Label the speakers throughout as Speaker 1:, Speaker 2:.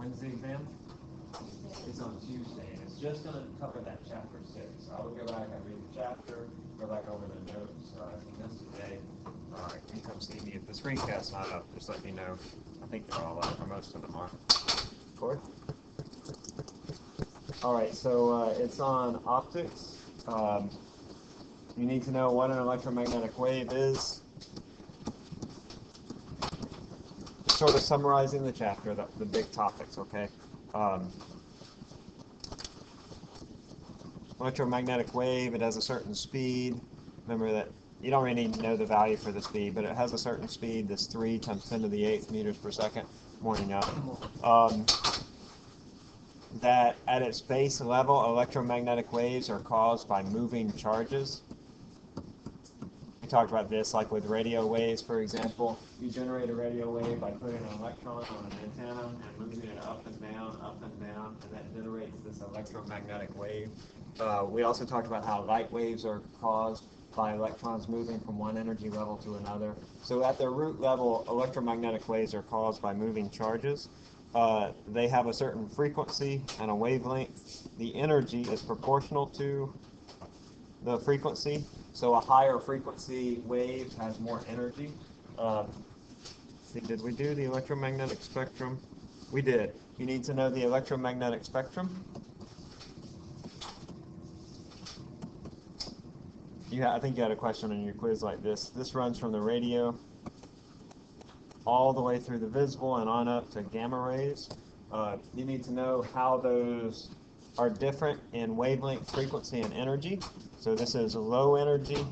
Speaker 1: When's the exam? It's on Tuesday, and it's just going to cover that chapter 6. So I will go back and read the chapter, go back over the notes. If you missed a day, you can come see me. If the screencast's not up, just let me know. I think they're all up, or most of them are. Corey? All right, so it's on optics. You need to know what an electromagnetic wave is. Sort of summarizing the chapter, the big topics, okay? Electromagnetic wave, it has a certain speed. Remember that you don't really need to know the value for the speed, but it has a certain speed, this 3 times 10 to the 8th meters per second, morning up. That at its base level, electromagnetic waves are caused by moving charges. We talked about this like with radio waves, for example. You generate a radio wave by putting an electron on an antenna and moving it up and down, and that generates this electromagnetic wave. We also talked about how light waves are caused by electrons moving from one energy level to another. So at their root level, electromagnetic waves are caused by moving charges. They have a certain frequency and a wavelength. The energy is proportional to the frequency. So a higher frequency wave has more energy. Did we do the electromagnetic spectrum? We did. You need to know the electromagnetic spectrum. I think you had a question on your quiz like this. This runs from the radio all the way through the visible and on up to gamma rays. You need to know how those are different in wavelength, frequency, and energy. So this is low energy,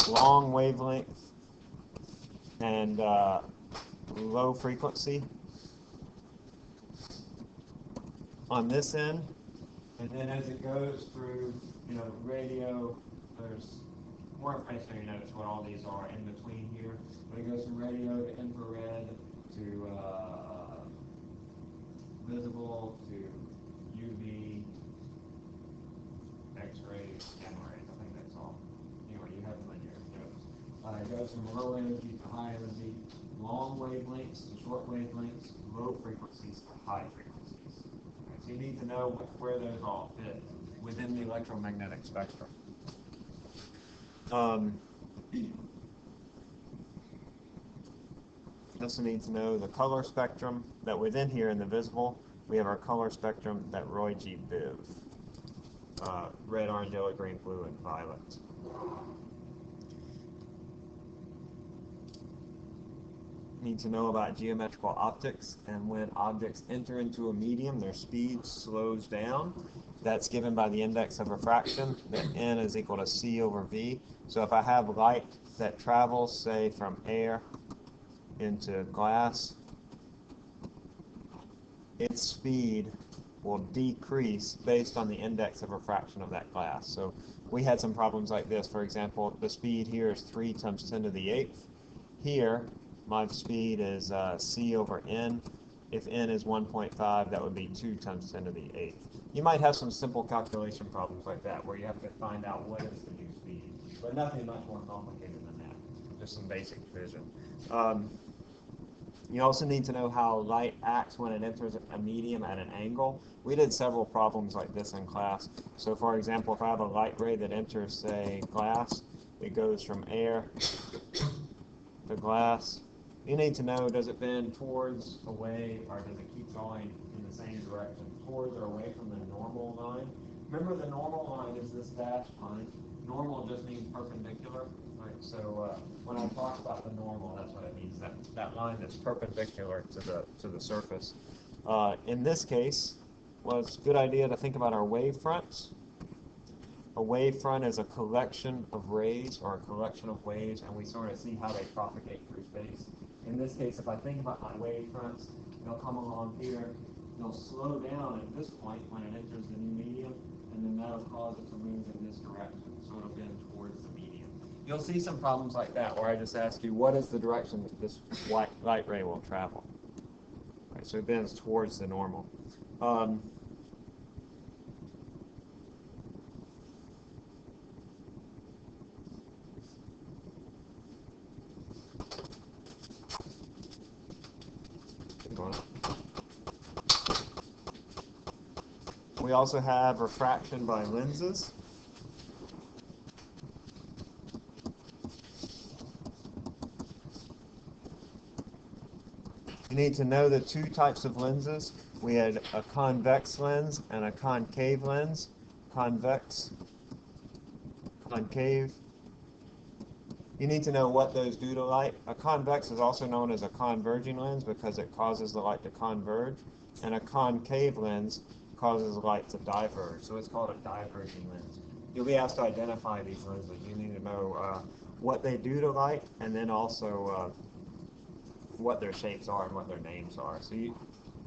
Speaker 1: long wavelength, and low frequency on this end. And then as it goes through, radio, there's more information on your notes what all these are in between here. But it goes from radio to infrared to visible to UV, X-rays, gamma rays. I think that's all. Anyway, you have them in your notes. It goes from low energy to high energy, long wavelengths to short wavelengths, low frequencies to high frequencies. Okay, so you need to know where those all fit within the electromagnetic spectrum. Also need to know the color spectrum, that within here in the visible, we have our color spectrum that Roy G. Biv. Red, orange, yellow, green, blue, and violet. Need to know about geometrical optics, and when objects enter into a medium, their speed slows down. That's given by the index of refraction, that n is equal to c over v. So if I have light that travels, say, from air into glass, its speed will decrease based on the index of refraction of that glass. So we had some problems like this. For example, the speed here is 3 times 10 to the 8th. Here, my speed is c over n. If n is 1.5, that would be 2 times 10 to the 8th. You might have some simple calculation problems like that where you have to find out what is the new speed, but nothing much more complicated than that, just some basic division. You also need to know how light acts when it enters a medium at an angle. We did several problems like this in class. So for example, if I have a light ray that enters, say, glass, it goes from air to glass. You need to know, does it bend towards, away, or does it keep going in the same direction, towards or away from the normal line? Remember, the normal line is this dashed line. Normal just means perpendicular, right? So when I talk about the normal, that's what it means, that line that's perpendicular to the surface. In this case, well, it's a good idea to think about our wave fronts. A wave front is a collection of rays or a collection of waves, and we sort of see how they propagate through space. In this case, if I think about my wave fronts, they'll come along here, they'll slow down at this point when it enters the new medium, and then that'll cause it to move in this direction, so it'll bend towards the medium. You'll see some problems like that where I just ask you, what is the direction that this light ray will travel? Right, so it bends towards the normal. We also have refraction by lenses. You need to know the two types of lenses. We had a convex lens and a concave lens. Convex, concave. You need to know what those do to light. A convex is also known as a converging lens because it causes the light to converge, and a concave lens causes light to diverge. So it's called a diverging lens. You'll be asked to identify these lenses. You need to know what they do to light, and then also what their shapes are and what their names are. So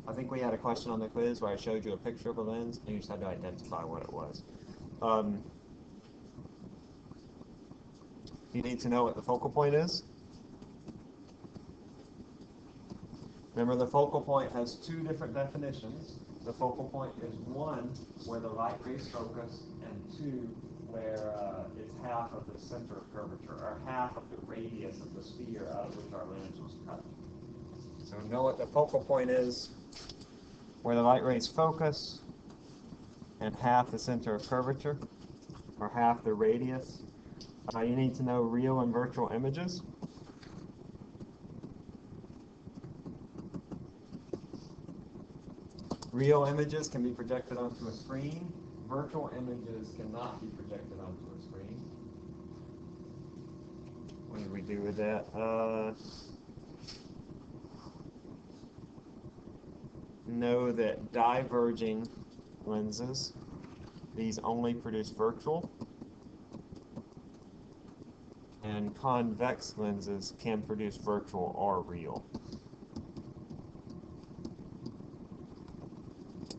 Speaker 1: I think we had a question on the quiz where I showed you a picture of a lens, and you just had to identify what it was. You need to know what the focal point is. Remember, the focal point has two different definitions. The focal point is one, where the light rays focus, and two, where it's half of the center of curvature, or half of the radius of the sphere out of which our lens was cut. So know what the focal point is, where the light rays focus, and half the center of curvature, or half the radius. You need to know real and virtual images. Real images can be projected onto a screen. Virtual images cannot be projected onto a screen. What did we do with that? Know that diverging lenses, these only produce virtual, and convex lenses can produce virtual or real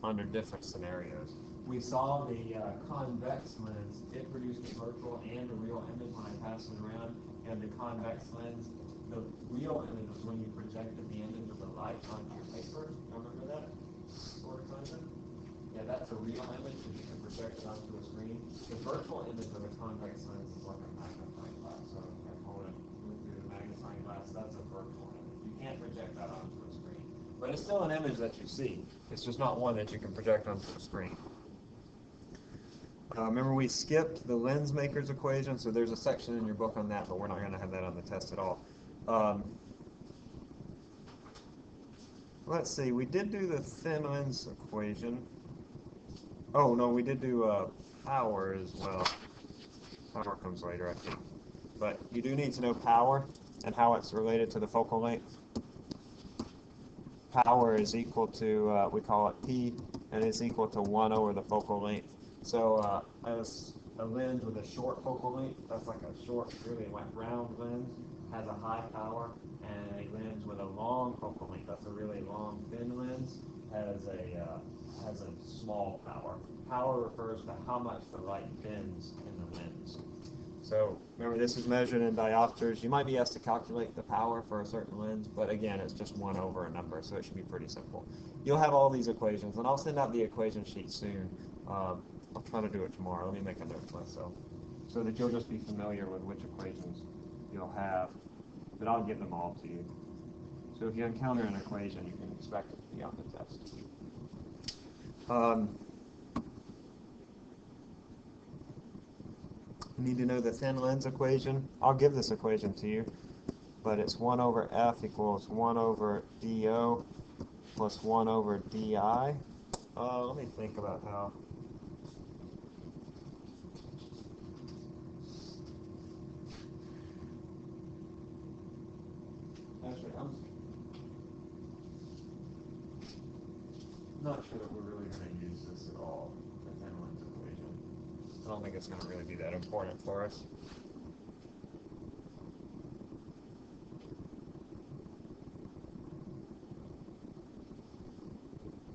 Speaker 1: under different scenarios. We saw the convex lens, it produced a virtual and a real image when I passed it around, and the convex lens, the real image was when you projected the image of the light onto your paper. Remember that sort of concept? Yeah, that's a real image that you can project it onto a screen. The virtual image of a convex lens is like a magnifying glass. So I call it through the magnifying glass. That's a virtual image. You can't project that onto a screen. But it's still an image that you see. It's just not one that you can project onto a screen. Remember, we skipped the lens maker's equation, so there's a section in your book on that, but we're not going to have that on the test at all. Let's see, we did do the thin lens equation. Oh, no, we did do power as well. Power comes later, I think. But you do need to know power and how it's related to the focal length. Power is equal to, we call it P, and it's equal to 1 over the focal length. So as a lens with a short focal length, that's like a short, really round lens, has a high power, and a lens with a long focal length, that's a really long, thin lens, has a small power. Power refers to how much the light bends in the lens. So remember, this is measured in diopters. You might be asked to calculate the power for a certain lens, but again, it's just 1 over a number, so it should be pretty simple. You'll have all these equations, and I'll send out the equation sheet soon. I'll try to do it tomorrow. Let me make a note to myself so that you'll just be familiar with which equations you'll have, but I'll give them all to you. So if you encounter an equation, you can expect it to be on the test. You need to know the thin lens equation. I'll give this equation to you, but it's 1 over F equals 1 over DO plus 1 over DI. Let me think about how. Actually, I'm not sure that we're really going to use this at all, the thin lens equation. I don't think it's going to really be that important for us.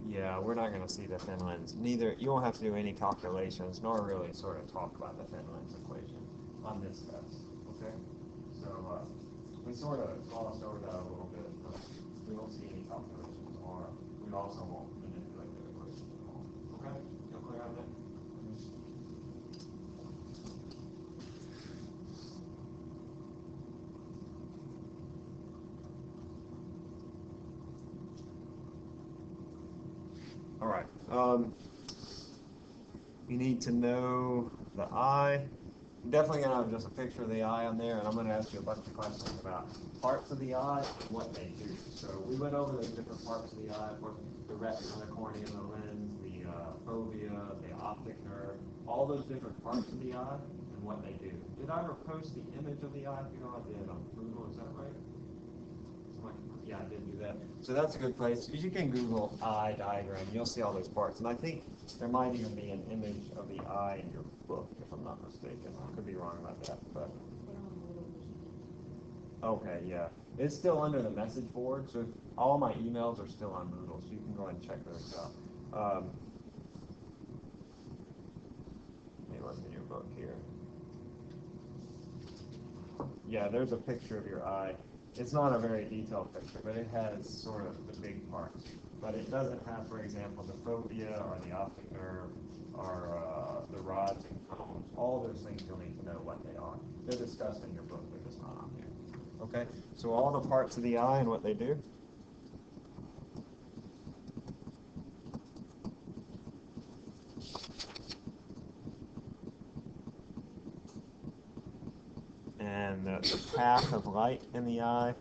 Speaker 1: Yeah, we're not going to see the thin lens. Neither, you won't have to do any calculations, nor really sort of talk about the thin lens equation on this test, okay? So we sort of glossed over that a little bit, but we won't see any calculations, or we also won't manipulate the equation at all, okay? You clear on that? All right. You need to know the eye. You're definitely going to have just a picture of the eye on there, and I'm going to ask you a bunch of questions about parts of the eye and what they do. So we went over those different parts of the eye, the retina, the cornea, the lens, the fovea, the optic nerve, all those different parts of the eye and what they do. Did I ever post the image of the eye? If you know, I did on Google, is that right? Yeah, I did do that. So that's a good place. You can Google eye diagram. You'll see all those parts. And I think there might even be an image of the eye in your book, if I'm not mistaken. I could be wrong about that. But okay, yeah. It's still under the message board, so all my emails are still on Moodle, so you can go ahead and check those out. Let me look in your book here. Yeah, there's a picture of your eye. It's not a very detailed picture, but it has sort of the big parts. But it doesn't have, for example, the fovea or the optic nerve or the rods and cones. All those things you'll need to know what they are. They're discussed in your book, they're just not on here. Okay, so all the parts of the eye and what they do. And the path of light in the eye.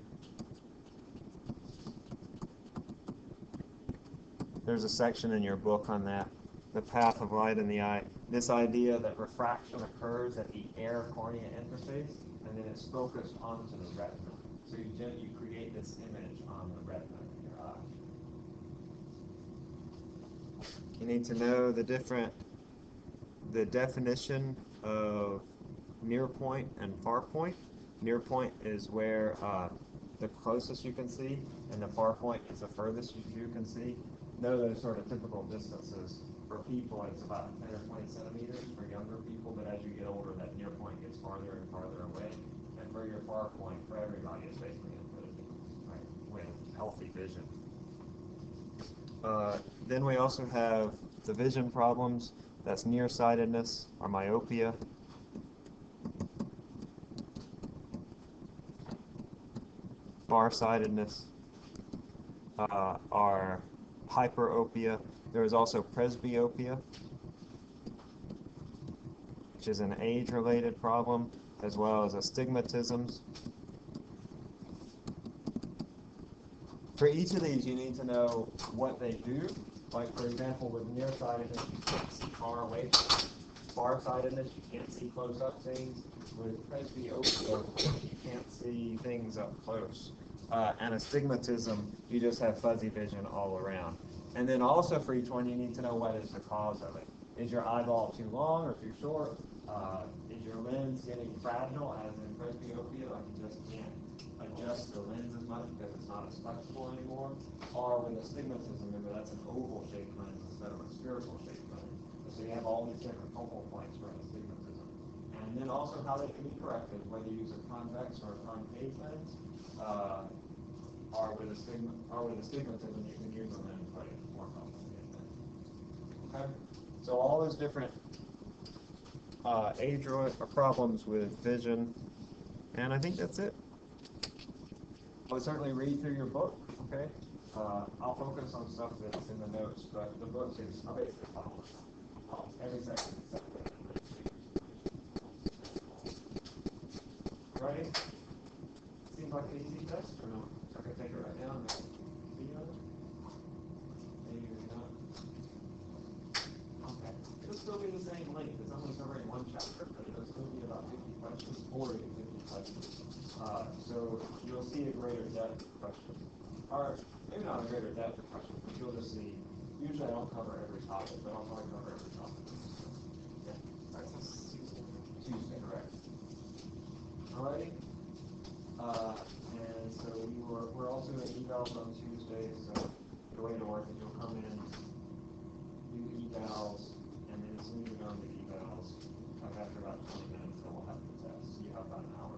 Speaker 1: There's a section in your book on that, the path of light in the eye. This idea that refraction occurs at the air-cornea interface, and then it's focused onto the retina. So you create this image on the retina in your eye. You need to know the definition of near point and far point. Near point is where the closest you can see, and the far point is the furthest you can see. Know those sort of typical distances. For people, it's about 10 or 20 centimeters for younger people, but as you get older, that near point gets farther and farther away. And for your far point, for everybody, it's basically infinity, right, with healthy vision. Then we also have the vision problems. That's nearsightedness or myopia. Farsightedness are hyperopia. There is also presbyopia, which is an age-related problem, as well as astigmatisms. For each of these, you need to know what they do. Like, for example, with nearsightedness, you can't see far away. Farsightedness, you can't see close-up things. With presbyopia, you can't see things up close. And astigmatism, you just have fuzzy vision all around. And then also for each one, you need to know what is the cause of it. Is your eyeball too long or too short? Is your lens getting fragile, as in presbyopia, like you just can't adjust the lens as much because it's not as flexible anymore? Or with astigmatism, remember that's an oval-shaped lens instead of a spherical-shaped lens. So you have all these different focal points for astigmatism. And then also how they can be corrected, whether you use a convex or a concave lens. Or with astigmatism, you can use a lens, but it's more complicated. Okay, so all those different age problems with vision, and I think that's it. I would certainly read through your book. Okay, I'll focus on stuff that's in the notes, but the book is basically every section. Ready? Seems like an easy test, or no? I can take it right now and see you. Maybe not. Okay. It'll still be the same length. It's only covering one chapter, but it'll still be about 50 questions, 40 to 50 questions. So you'll see a greater depth of questions. Or maybe not a greater depth of questions, but you'll just see. Usually I don't cover every topic, but I'll probably cover every topic. Yeah. All right. Tuesday, correct. Alrighty. And so we're also doing evals on Tuesday, so the way to work is you'll come in, do evals, and then as soon as you're done with evals, after about 20 minutes, then we'll have the test. So you have about an hour.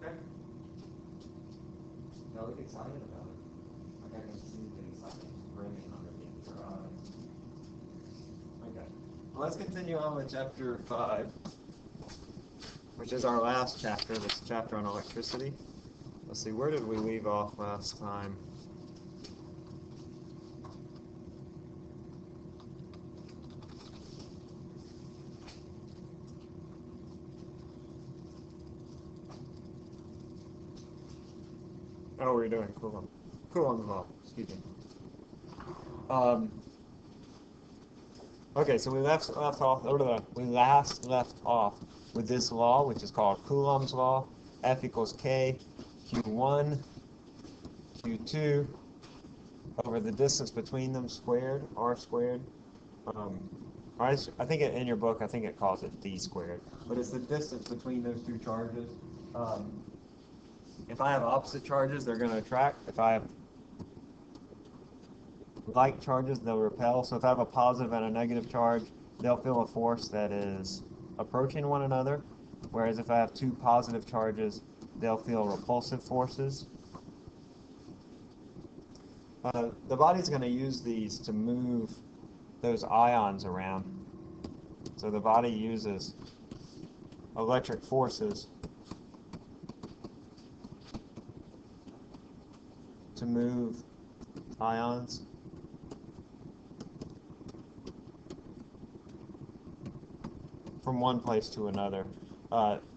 Speaker 1: Okay? Now look excited about it. Like I can see the excitement brimming underneath your eyes. Okay. Well, let's continue on with chapter 5. Which is our last chapter, this chapter on electricity. Let's see, where did we leave off last time? Oh, we're doing Coulomb. Coulomb's law, excuse me. Okay, so we last left off with this law, which is called Coulomb's law. F equals K, Q1, Q2, over the distance between them squared, R squared. I think in your book, I think it calls it D squared, but it's the distance between those two charges. If I have opposite charges, they're going to attract. If I have like charges, they'll repel. So if I have a positive and a negative charge, they'll feel a force that is approaching one another. Whereas if I have two positive charges, they'll feel repulsive forces. The body's going to use these to move those ions around. So the body uses electric forces to move ions. From one place to another.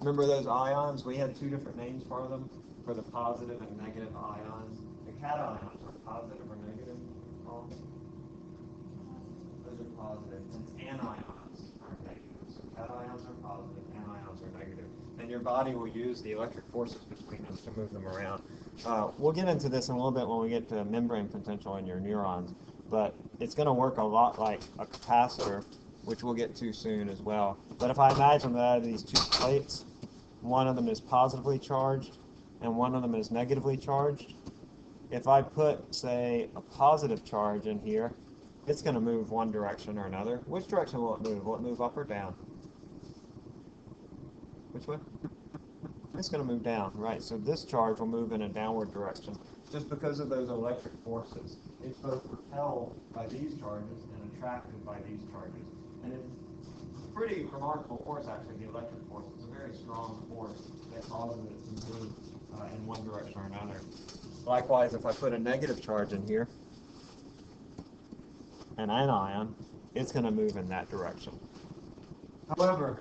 Speaker 1: Remember those ions? We had two different names for them, for the positive and negative ions. The cations are positive or negative? Those are positive. And anions are negative. So cations are positive, anions are negative. And your body will use the electric forces between them to move them around. We'll get into this in a little bit when we get to membrane potential in your neurons, but it's going to work a lot like a capacitor, which we'll get to soon as well. But if I imagine that out of these two plates, one of them is positively charged and one of them is negatively charged, if I put, say, a positive charge in here, it's going to move one direction or another. Which direction will it move? Will it move up or down? Which way? It's going to move down, right? So this charge will move in a downward direction just because of those electric forces. It's both repelled by these charges and attracted by these charges. And it's a pretty remarkable force, actually, the electric force. It's a very strong force that causes it to move in one direction or another. Likewise, if I put a negative charge in here, an anion, it's going to move in that direction. However,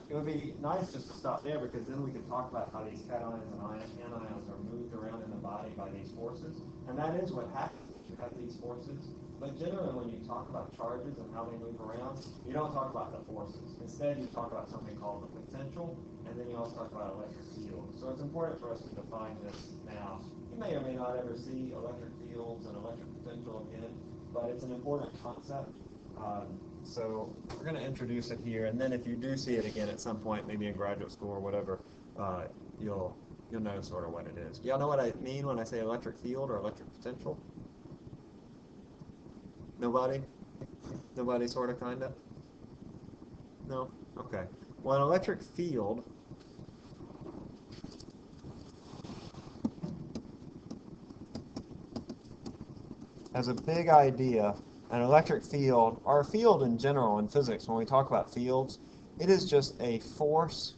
Speaker 1: it would be nice just to stop there, because then we can talk about how these cations and anions are moved around in the body by these forces. And that is what happens. You have these forces. But generally, when you talk about charges and how they move around, you don't talk about the forces. Instead, you talk about something called the potential, and then you also talk about electric field. So it's important for us to define this now. You may or may not ever see electric fields and electric potential again, but it's an important concept. So we're going to introduce it here, and then if you do see it again at some point, maybe in graduate school or whatever, you'll know sort of what it is. Do y'all know what I mean when I say electric field or electric potential? Nobody? Nobody sort of, kind of? No? Okay. Well, an electric field has a big idea. An electric field, or a field in general in physics, when we talk about fields, it is just a force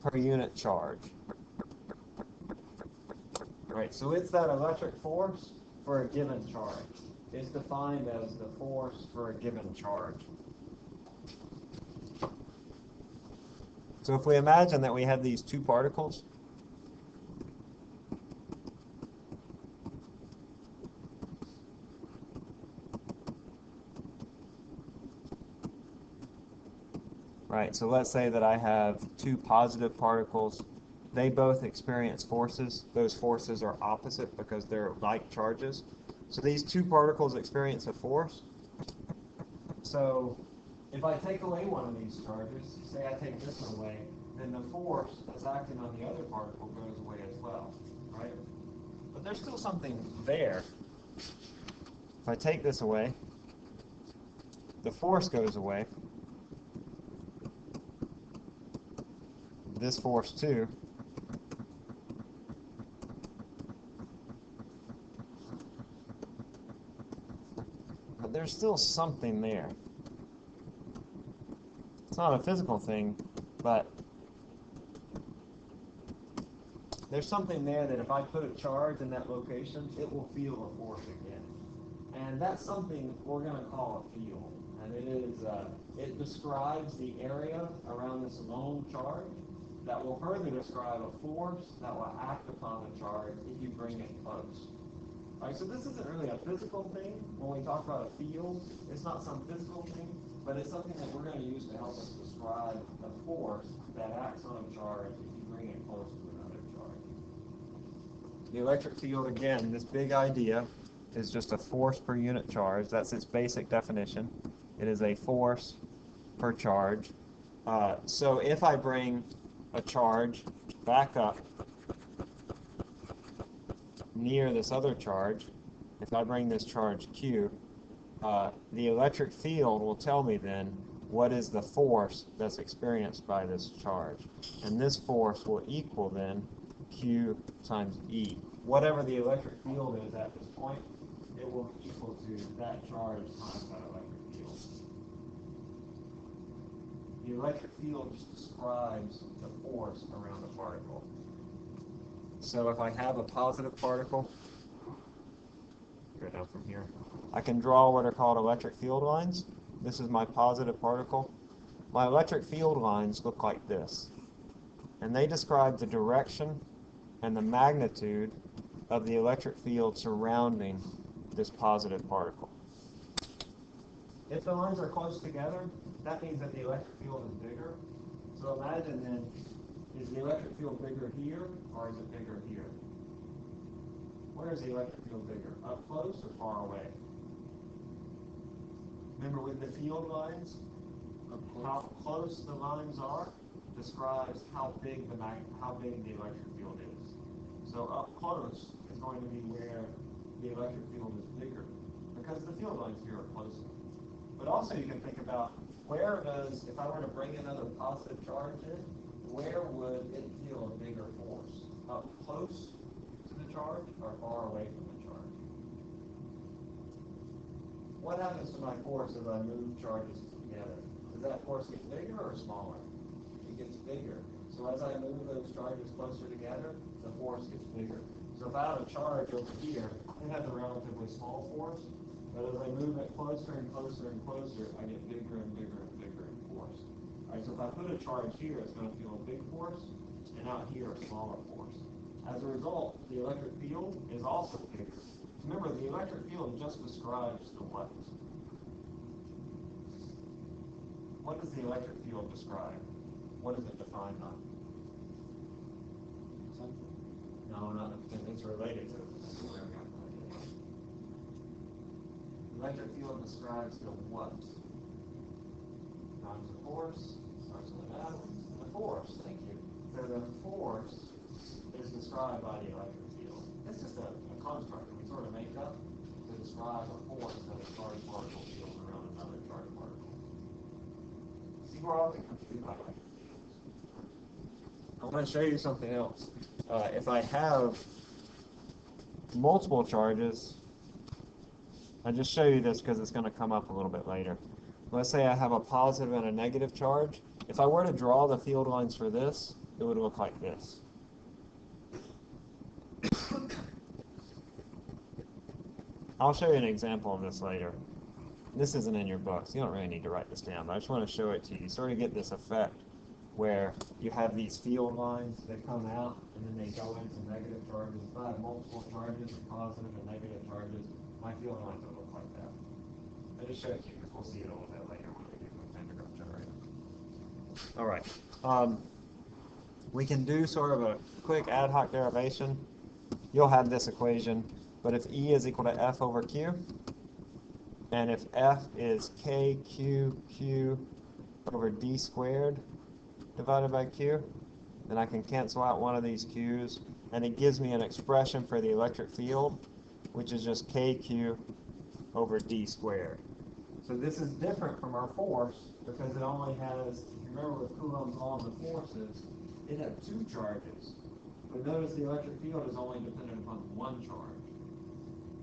Speaker 1: per unit charge. Right, so it's that electric force for a given charge. It's defined as the force for a given charge. So if we imagine that we have these two particles, right, so let's say that I have two positive particles. They both experience forces. Those forces are opposite because they're like charges. So these two particles experience a force. So if I take away one of these charges, say I take this one away, then the force that's acting on the other particle goes away as well, right? But there's still something there. If I take this away, the force goes away. This force too. But there's still something there. It's not a physical thing, but there's something there that if I put a charge in that location, it will feel a force again. And that's something we're going to call a field. And it describes the area around this lone charge. that will further describe a force that will act upon the charge if you bring it close. All right, so this isn't really a physical thing. When we talk about a field, it's not some physical thing, but it's something that we're going to use to help us describe the force that acts on a charge if you bring it close to another charge. The electric field, again, this big idea is just a force per unit charge. That's its basic definition. It is a force per charge. So if I bring a charge back up near this other charge, if I bring this charge Q, the electric field will tell me then what is the force that's experienced by this charge. And this force will equal then Q times E. Whatever the electric field is at this point, it will be equal to that charge times that electric field. The electric field just describes the force around the particle. So if I have a positive particle, go down from here, I can draw what are called electric field lines. This is my positive particle. My electric field lines look like this, and they describe the direction and the magnitude of the electric field surrounding this positive particle. If the lines are close together, that means that the electric field is bigger. So imagine then, is the electric field bigger here, or is it bigger here? Where is the electric field bigger? Up close or far away? Remember, with the field lines, how close the lines are describes how big the electric field is. So up close is going to be where the electric field is bigger, because the field lines here are closer. But also you can think about, where does, if I were to bring another positive charge in, where would it feel a bigger force? Up close to the charge or far away from the charge? What happens to my force as I move charges together? Does that force get bigger or smaller? It gets bigger. So as I move those charges closer together, the force gets bigger. So if I have a charge over here, it has a relatively small force, but as I move it closer and closer and closer, I get bigger and bigger and bigger in force. All right, so if I put a charge here, it's going to feel a big force, and out here a smaller force. As a result, the electric field is also bigger. Remember, the electric field just describes the what? What does the electric field describe? What is it defined on? Something. No, not it's related to it. The electric field describes the what? Times the force, starts with an F, the force, thank you. So the force is described by the electric field. It's just a construct that we sort of make up to describe a force that a charged particle feels around another charged particle. See where all the confused by electric fields. I want to show you something else. If I have multiple charges, I'll just show you this because it's going to come up a little bit later. Let's say I have a positive and a negative charge. If I were to draw the field lines for this, it would look like this. I'll show you an example of this later. This isn't in your books. You don't really need to write this down, but I just want to show it to you. You sort of get this effect where you have these field lines that come out and then they go into negative charges. If I have multiple charges, positive and negative charges, my field lines will look like that. I just showed it to you because we'll see it a little bit later when we do the pentagram generator. All right. We can do sort of a quick ad hoc derivation. You'll have this equation, but if E is equal to F over Q, and if F is KQQ over D squared divided by Q, then I can cancel out one of these Q's, and it gives me an expression for the electric field, which is just KQ over D squared. So this is different from our force because it only has, if you remember with Coulomb's law of the forces, it had two charges. But notice the electric field is only dependent upon one charge.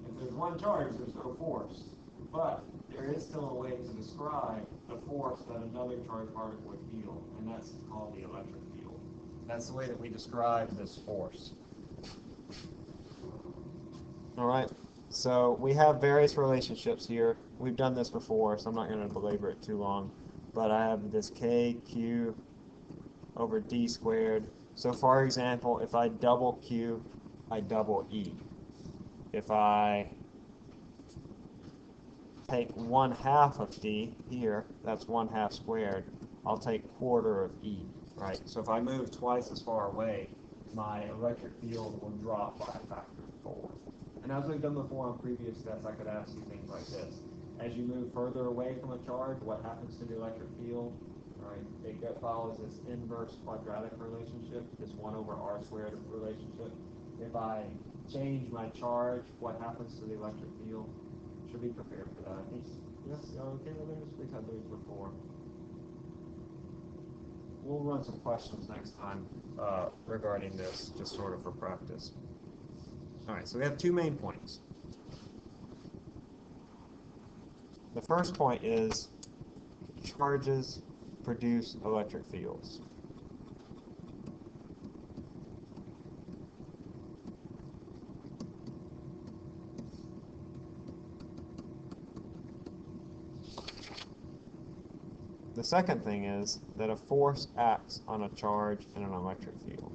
Speaker 1: If there's one charge, there's no force. But there is still a way to describe the force that another charged particle would feel, and that's called the electric field. That's the way that we describe this force. All right, so we have various relationships here. We've done this before, so I'm not going to belabor it too long. But I have this KQ over d squared. So for example, if I double Q, I double E. If I take 1/2 of d here, that's 1/2 squared, I'll take 1/4 of E, right? So if I move twice as far away, my electric field will drop by a factor of 4. And as we've done before on previous steps, I could ask you things like this. As you move further away from a charge, what happens to the electric field? Right? It follows this inverse quadratic relationship, this 1/r² relationship. If I change my charge, what happens to the electric field? Should be prepared for that. Yes, okay with this? We've had those before. We'll run some questions next time regarding this, just sort of for practice. All right, so we have 2 main points. The first point is charges produce electric fields. The second thing is that a force acts on a charge in an electric field.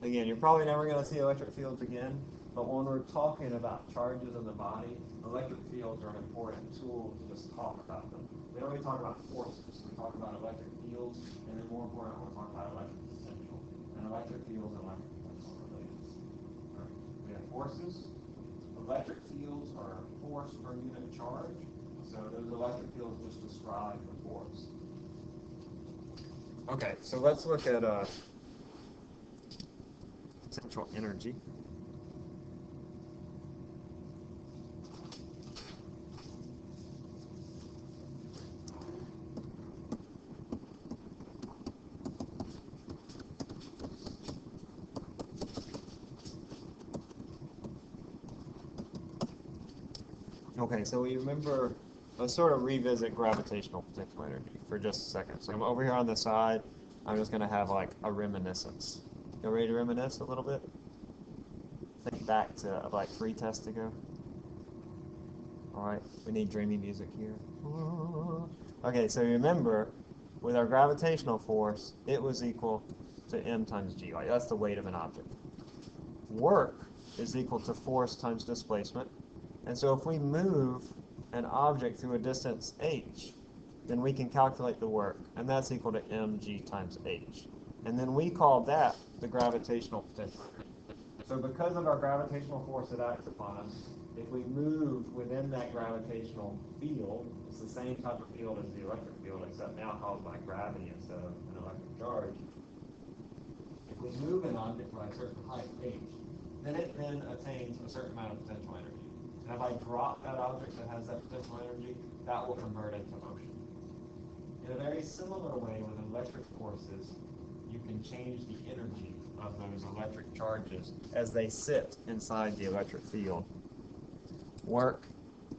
Speaker 1: Again, you're probably never going to see electric fields again, but when we're talking about charges in the body, electric fields are an important tool to just talk about them. We already talk about forces. We talk about electric fields, and then more important, we'll talk about electric potential. And electric fields and electric potential are related. Right. We have forces. Electric fields are force per unit charge. So those electric fields just describe the force. Okay, so let's look at potential energy. Okay, so we remember, let's sort of revisit gravitational potential energy for just a second. So I'm over here on the side, I'm just going to have like a reminiscence. You ready to reminisce a little bit? Think back to like 3 tests ago. All right, we need dreamy music here. Okay, so remember, with our gravitational force, it was equal to m times g. Like that's the weight of an object. Work is equal to force times displacement. And so if we move an object through a distance h, then we can calculate the work, and that's equal to mg times h. And then we call that the gravitational potential. So because of our gravitational force that acts upon us, if we move within that gravitational field, it's the same type of field as the electric field, except now caused by gravity instead of an electric charge. If we move an object by a certain height, h, then it then attains a certain amount of potential energy. And if I drop that object that has that potential energy, that will convert into motion. In a very similar way with electric forces, you can change the energy of those electric charges as they sit inside the electric field. Work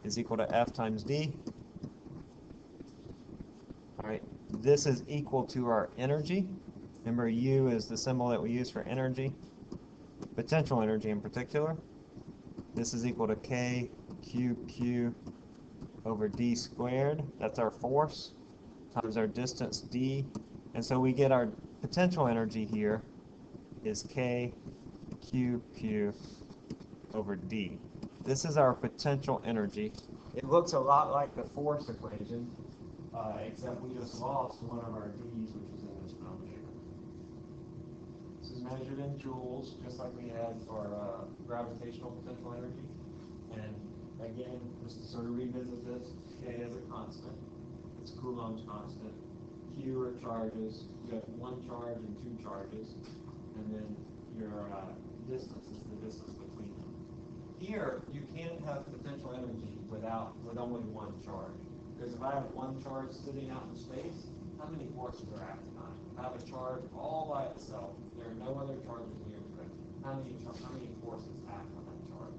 Speaker 1: is equal to F times D. All right, this is equal to our energy. Remember, U is the symbol that we use for energy, potential energy in particular. This is equal to K Q over D squared. That's our force times our distance D. And so we get our potential energy here is K Q over D. This is our potential energy. It looks a lot like the force equation, except we just lost one of our D's, which is in this denominator. This is measured in joules, just like we had for gravitational potential energy. And again, just to sort of revisit this, K is a constant. It's Coulomb's constant. Q are charges. You have 1 charge and 2 charges. And then your distance is the distance between them. Here, you can't have potential energy with only 1 charge. Because if I have 1 charge sitting out in space, how many forces are acting on it? If I have a charge all by itself, there are no other charges near it. How many forces act on that charge?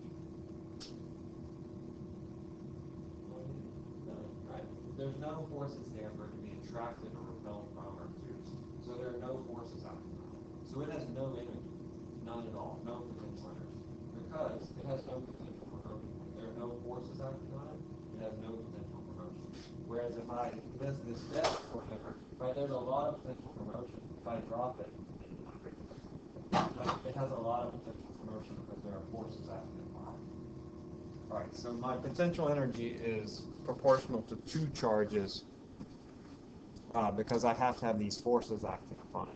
Speaker 1: Right? There's no forces there for it to be a attracted or repelled from or to. So there are no forces acting on it. So it has no energy, none at all, no potential energy, because it has no potential for motion. If there are no forces acting on it, it has no potential for motion. Whereas if I lift this desk, right, there's a lot of potential for motion. If I drop it, it has a lot of potential for motion because there are forces acting upon it. All right, so my potential energy is proportional to two charges because I have to have these forces acting upon it.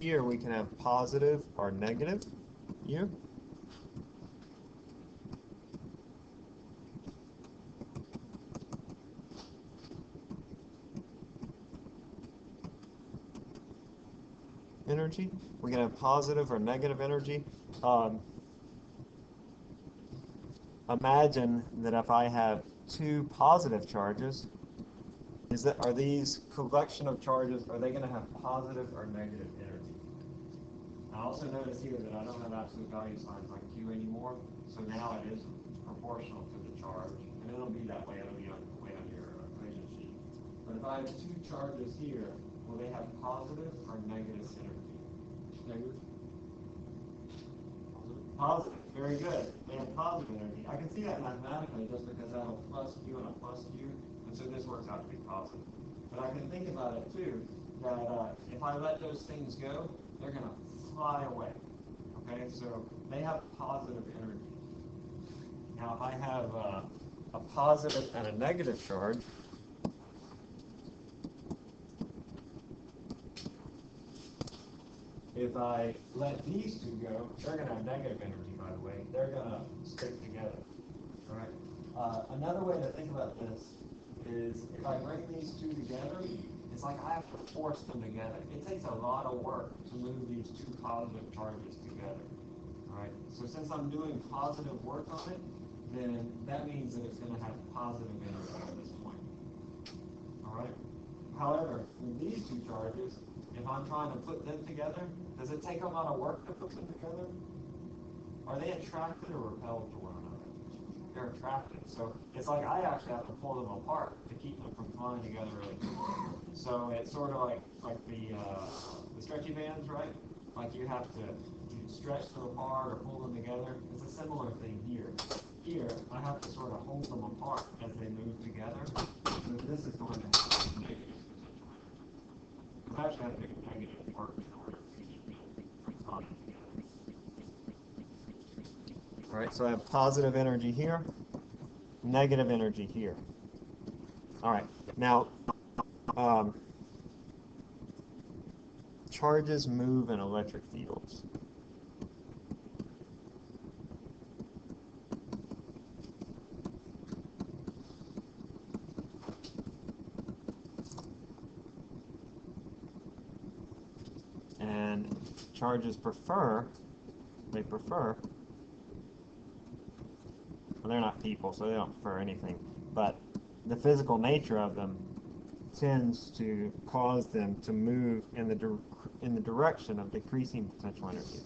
Speaker 1: Here we can have positive or negative U. Energy. We can have positive or negative energy. Imagine that if I have two positive charges, are these collection of charges, are they going to have positive or negative energy? I also notice here that I don't have absolute value signs like Q anymore, so now it is proportional to the charge, and it'll be that way, it'll be on your equation sheet. But if I have two charges here, will they have positive or negative energy? Negative. Positive. Very good. They have positive energy. I can see that mathematically just because I have a plus Q and a plus Q, and so this works out to be positive. But I can think about it too, that if I let those things go, they're going to fly away. Okay, so they have positive energy. Now if I have a positive and a negative charge, if I let these two go, they're going to have negative energy, by the way. They're going to stick together. All right. Another way to think about this is if I bring these two together, it's like I have to force them together. It takes a lot of work to move these two positive charges together. All right. So since I'm doing positive work on it, then that means that it's going to have positive energy at this point. All right. However, with these two charges, if I'm trying to put them together, does it take a lot of work to put them together? Are they attracted or repelled to one another? They're attracted. So it's like I actually have to pull them apart to keep them from flying together really quickly. So it's sort of like the stretchy bands, right? Like you have to stretch them apart or pull them together. It's a similar thing here. Here, I have to sort of hold them apart as they move together. So this is going to have negative. I actually have to make a negative work in order to all right, so I have positive energy here, negative energy here. All right, now charges move in electric fields. And charges prefer, well, they're not people, so they don't prefer anything, but the physical nature of them tends to cause them to move in the direction of decreasing potential energy.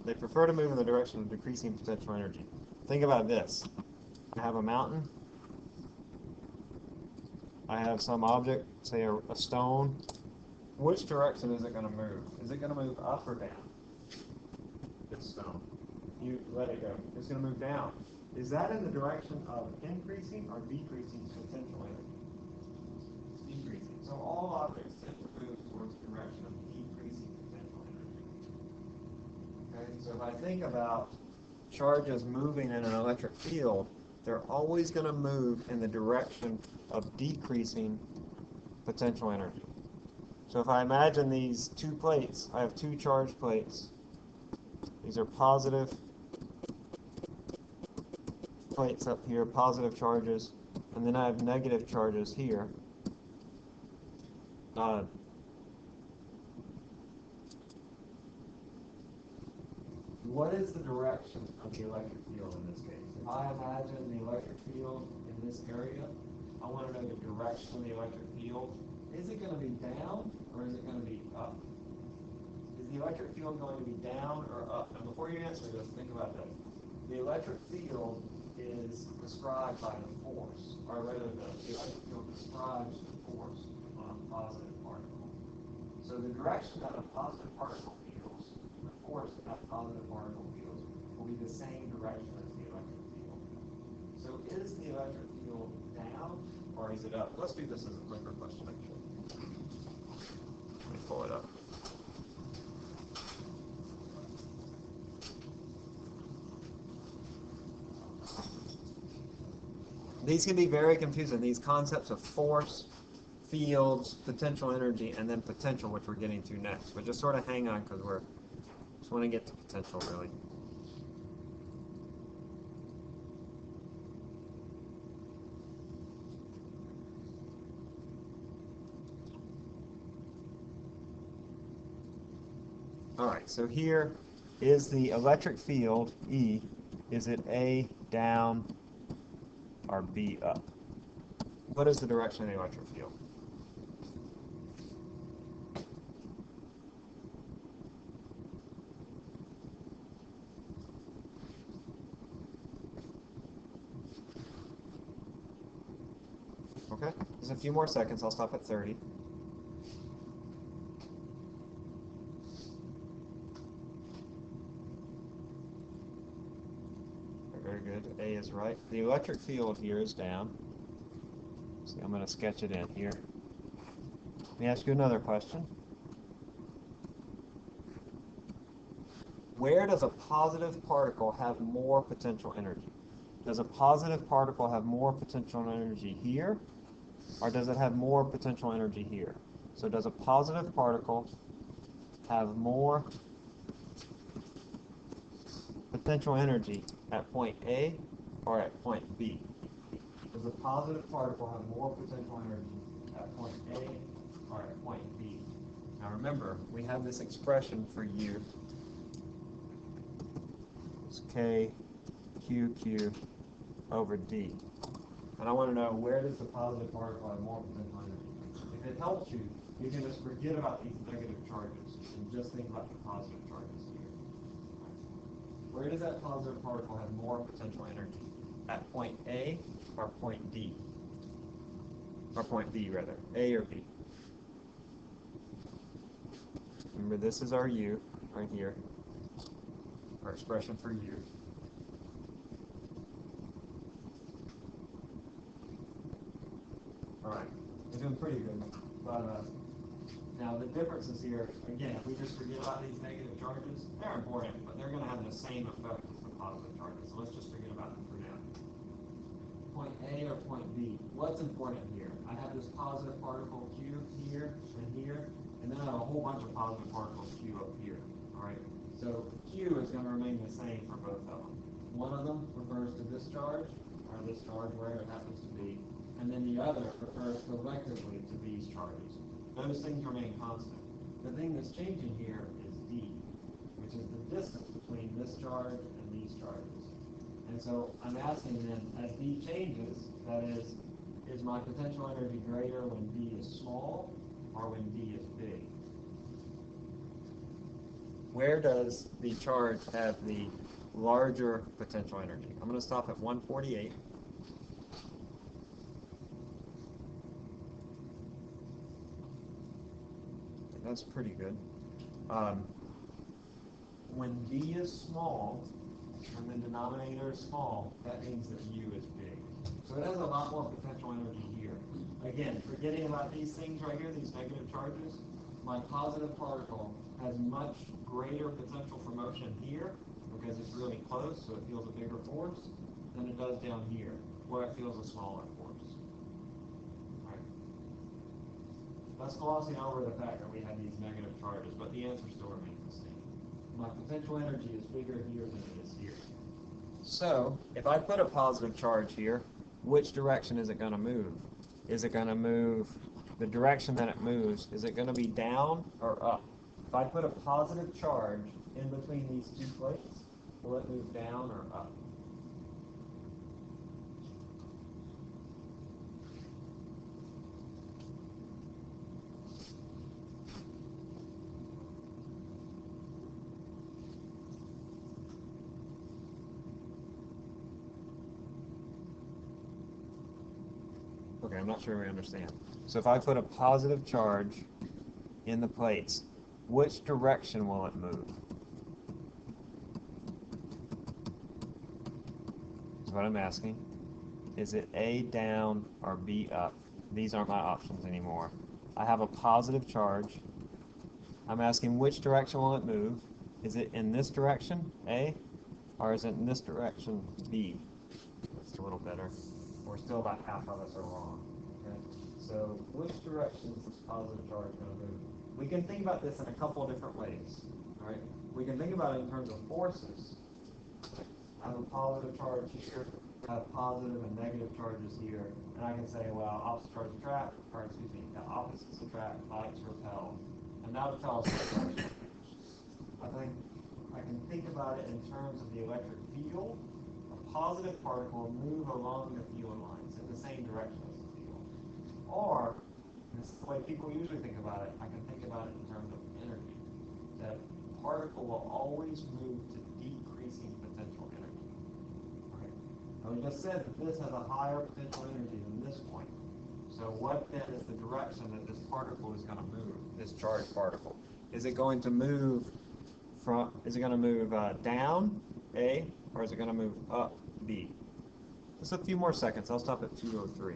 Speaker 1: They prefer to move in the direction of decreasing potential energy. Think about this. I have a mountain. I have some object, say a stone. Which direction is it going to move? Is it going to move up or down? This stone. You let it go. It's going to move down. Is that in the direction of increasing or decreasing potential energy? It's decreasing. So all objects tend to move towards the direction of decreasing potential energy. Okay, so if I think about charges moving in an electric field, they're always going to move in the direction of decreasing potential energy. So if I imagine these two plates, I have two charged plates. These are positive plates up here, positive charges, and then I have negative charges here. What is the direction of the electric field in this case? If I imagine the electric field in this area, I want to know the direction of the electric field. Is it going to be down or is it going to be up? Is the electric field going to be down or up? And before you answer this, think about this. The electric field is described by the force, or rather the electric field describes the force on a positive particle. So the direction that a positive particle feels, the force that positive particle feels, will be the same direction as the electric field. So is the electric field down or is it up? Let's do this as a quicker question, actually. Let me pull it up. These can be very confusing, these concepts of force, fields, potential energy, and then potential, which we're getting to next. But just sort of hang on, because we're just want to get to potential, really. All right, so here is the electric field, E. Is it A, down, or B, up? What is the direction of the electric field? Okay, just a few more seconds. I'll stop at 30. Very good. A is right. The electric field here is down. See, I'm going to sketch it in here. Let me ask you another question. Where does a positive particle have more potential energy? Does a positive particle have more potential energy here, or does it have more potential energy here? So does a positive particle have more potential energy at point A or at point B? Does a positive particle have more potential energy at point A or at point B? Now remember, we have this expression for U. It's K, Q, Q over D. And I want to know, where does the positive particle have more potential energy? If it helps you, you can just forget about these negative charges and just think about the positive charges here. Where does that positive particle have more potential energy? At point A or point D? Or point B, rather. A or B? Remember, this is our U right here, our expression for U. All right, we're doing pretty good. But now the differences here, again, if we just forget about these negative charges, they're important, but they're going to have the same effect as the positive charges. So let's just forget about them for now. Point A or point B, what's important here? I have this positive particle Q here and here, and then I have a whole bunch of positive particles Q up here. All right, so Q is going to remain the same for both of them. One of them refers to this charge, or this charge, wherever it happens to be, and then the other refers collectively to these charges. Those things remain constant. The thing that's changing here is D, which is the distance between this charge and these charges. And so I'm asking then, as D changes, that is my potential energy greater when D is small or when D is big? Where does the charge have the larger potential energy? I'm going to stop at 148. That's pretty good. When D is small, when the denominator is small, that means that U is big. So it has a lot more potential energy here. Again, forgetting about these things right here, these negative charges, my positive particle has much greater potential for motion here because it's really close, so it feels a bigger force, than it does down here, where it feels a smaller force. All right. That's glossing over the fact that we had these negative charges, but the answer still remains the same. My potential energy is bigger here than it is here. So, if I put a positive charge here, which direction is it going to move? Is it going to move, the direction that it moves, is it going to be down or up? If I put a positive charge in between these two plates, will it move down or up? Okay, I'm not sure we understand. So if I put a positive charge in the plates, which direction will it move? Is what I'm asking. Is it A down or B up? These aren't my options anymore. I have a positive charge. I'm asking which direction will it move? Is it in this direction, A, or is it in this direction, B? It's a little better. We're still about half of us are wrong. Okay? So which direction is this positive charge going to move? We can think about this in a couple of different ways. All right? We can think about it in terms of forces. I have a positive charge here, I have positive and negative charges here, and I can say, well, opposites attract, or excuse me, opposites attract, likes repel. And now to tell us what direction. I can think about it in terms of the electric field. A positive particle will move along the field lines in the same direction as the field. Or, this is the way people usually think about it, I can think about it in terms of energy. That particle will always move to decreasing potential energy. Right? Now we just said that this has a higher potential energy than this point. So what then is the direction that this particle is going to move, this charged particle? Is it going to move down, A, or is it going to move up, B? Just a few more seconds. I'll stop at 2:03.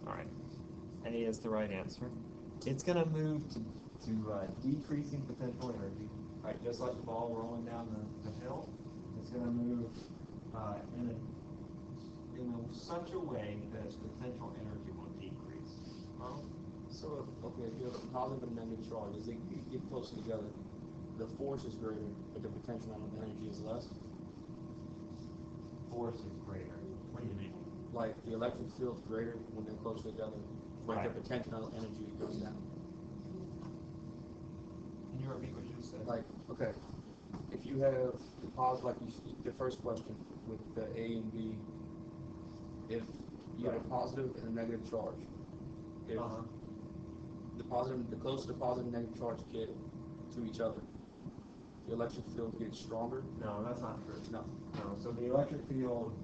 Speaker 1: All right. A is the right answer. It's going to move to decreasing potential energy, right? Just like the ball rolling down the hill. It's going to move in such a way that its potential energy will decrease.
Speaker 2: So, okay, if you have a positive and negative charge, as they get close together, the force is greater, but the potential energy is less?
Speaker 1: Force is greater. What do you mean?
Speaker 2: Like the electric field is greater when they're close together, but
Speaker 1: right.
Speaker 2: the potential energy goes down.
Speaker 1: Can you repeat what you said?
Speaker 2: Like, okay, if you have the positive, like the first question with the A and B, if you have a positive and a negative charge, if the closer the positive and negative charge get to each other, the electric field gets stronger?
Speaker 1: No, that's not true.
Speaker 2: No.
Speaker 1: So the electric field,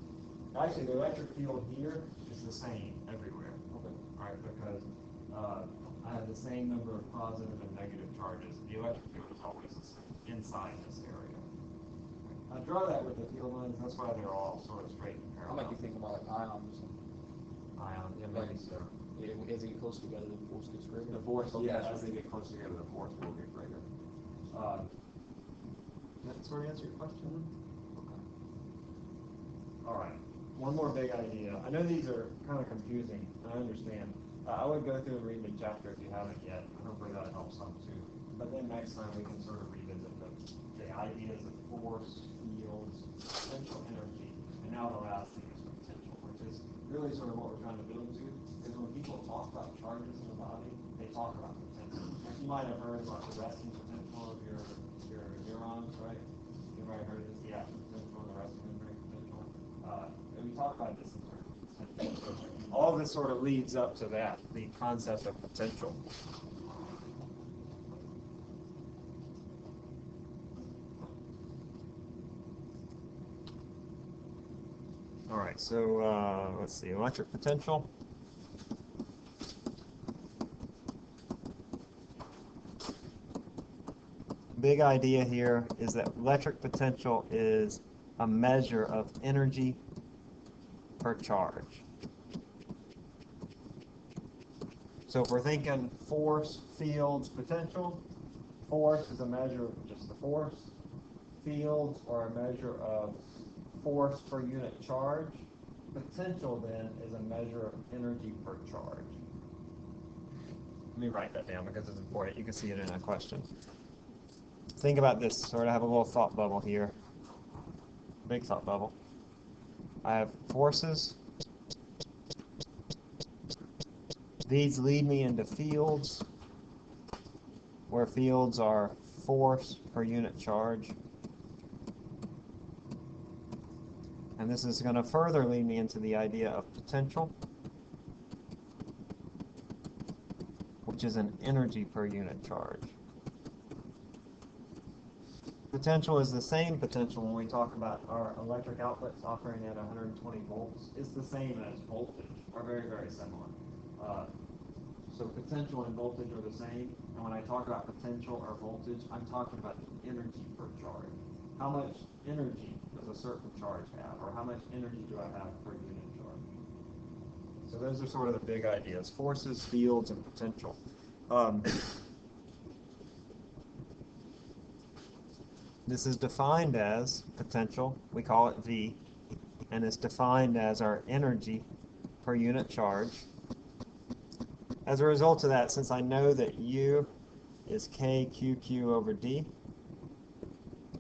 Speaker 1: actually the electric field here is the same everywhere.
Speaker 2: Okay.
Speaker 1: All right, because I have the same number of positive and negative charges. The electric field is always the same inside this area. I draw that with the field lines. That's why they're all sort of straight and
Speaker 2: I
Speaker 1: parallel.
Speaker 2: might be thinking about like ions or something.
Speaker 1: Ions, yeah, maybe so.
Speaker 2: As they get close together, the force gets greater.
Speaker 1: The force, yeah, as they get close together, the force will get greater. That sort of answer your question? Okay. All right. One more big idea. I know these are kind of confusing. I understand. I would go through and read the chapter if you haven't yet. Hopefully that helps some too. But then next time we can sort of revisit the ideas of force, fields, potential energy, and now the last thing is potential, which is really sort of what we're trying to build to. Because when people talk about charges in the body, they talk about potential. You might have heard about the resting potential of your neurons, right? You might have heard this, the action potential and the resting membrane potential. And we talk about this in terms of potential. So all of this sort of leads up to that, the concept of potential. All right, so let's see, electric potential. Big idea here is that electric potential is a measure of energy per charge. So if we're thinking force, fields, potential, force is a measure of just the force. Fields are a measure of force per unit charge. Potential then is a measure of energy per charge. Let me write that down because it's important. You can see it in a question. Think about this. Sort of have a little thought bubble here. Big thought bubble. I have forces. These lead me into fields, where fields are force per unit charge. And this is going to further lead me into the idea of potential, which is an energy per unit charge. Potential is the same potential when we talk about our electric outlets operating at 120 volts. It's the same as voltage, are very, very similar. So potential and voltage are the same, and when I talk about potential or voltage, I'm talking about the energy per charge. How much energy does a certain charge have, or how much energy do I have per unit charge? So those are sort of the big ideas: forces, fields, and potential. This is defined as potential, we call it V, and it's defined as our energy per unit charge. As a result of that, since I know that U is KQQ over D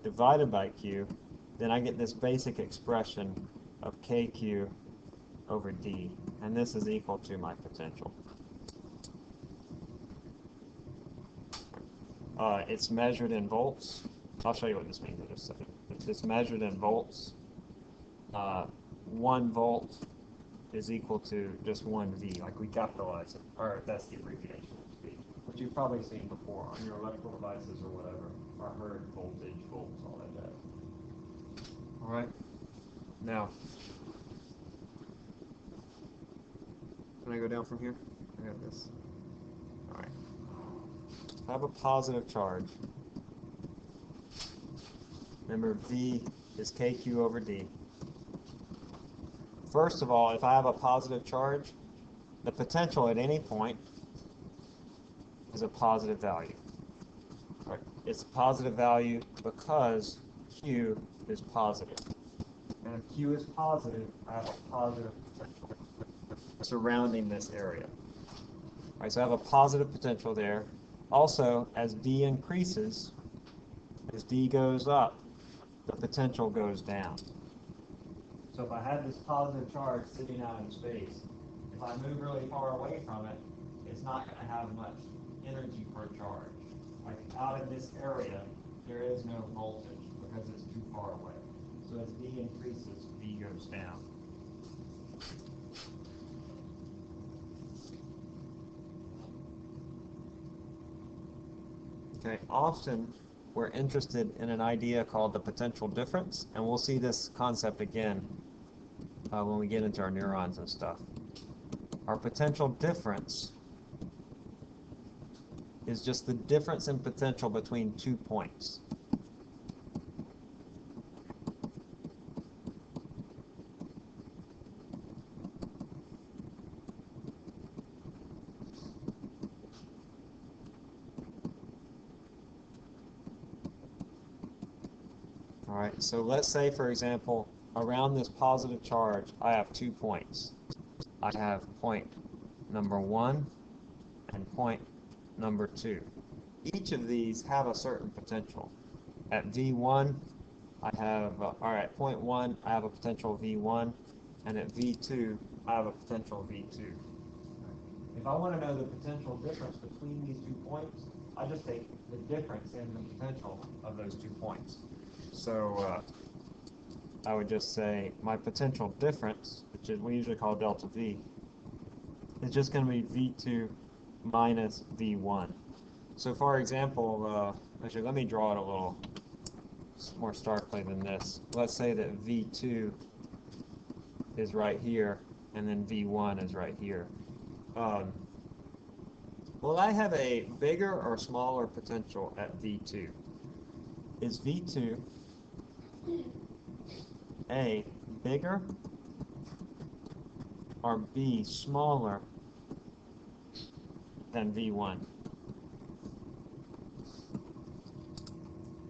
Speaker 1: divided by Q, then I get this basic expression of KQ over D, and this is equal to my potential. It's measured in volts. I'll show you what this means in just a second. It's measured in volts. 1 volt is equal to just 1 V, like we capitalize it, or that's the abbreviation of V, which you've probably seen before on your electrical devices or whatever, or heard voltage, volts, all that jazz. All right, now, can I go down from here? I got this. All right, I have a positive charge. Remember, V is KQ over D. First of all, if I have a positive charge, the potential at any point is a positive value. Right? It's a positive value because Q is positive. And if Q is positive, I have a positive potential surrounding this area. All right, so I have a positive potential there. Also, as D increases, as D goes up, the potential goes down. So if I have this positive charge sitting out in space, if I move really far away from it, it's not going to have much energy per charge. Like out in this area, there is no voltage because it's too far away. So as V increases, V goes down. Okay, often we're interested in an idea called the potential difference, and we'll see this concept again when we get into our neurons and stuff. Our potential difference is just the difference in potential between 2 points. All right, so let's say, for example, around this positive charge, I have 2 points. I have point number 1 and point number 2. Each of these have a certain potential. At V1, I have, at point 1, I have a potential V1, and at V2, I have a potential V2. If I want to know the potential difference between these 2 points, I just take the difference in the potential of those 2 points. So I would just say my potential difference, which is we usually call delta V, is just going to be V2 minus V1. So for example, actually let me draw it a little more starkly than this. Let's say that V2 is right here, and then V1 is right here. Will I have a bigger or smaller potential at V2? Is V2 A, bigger, or B, smaller than V1?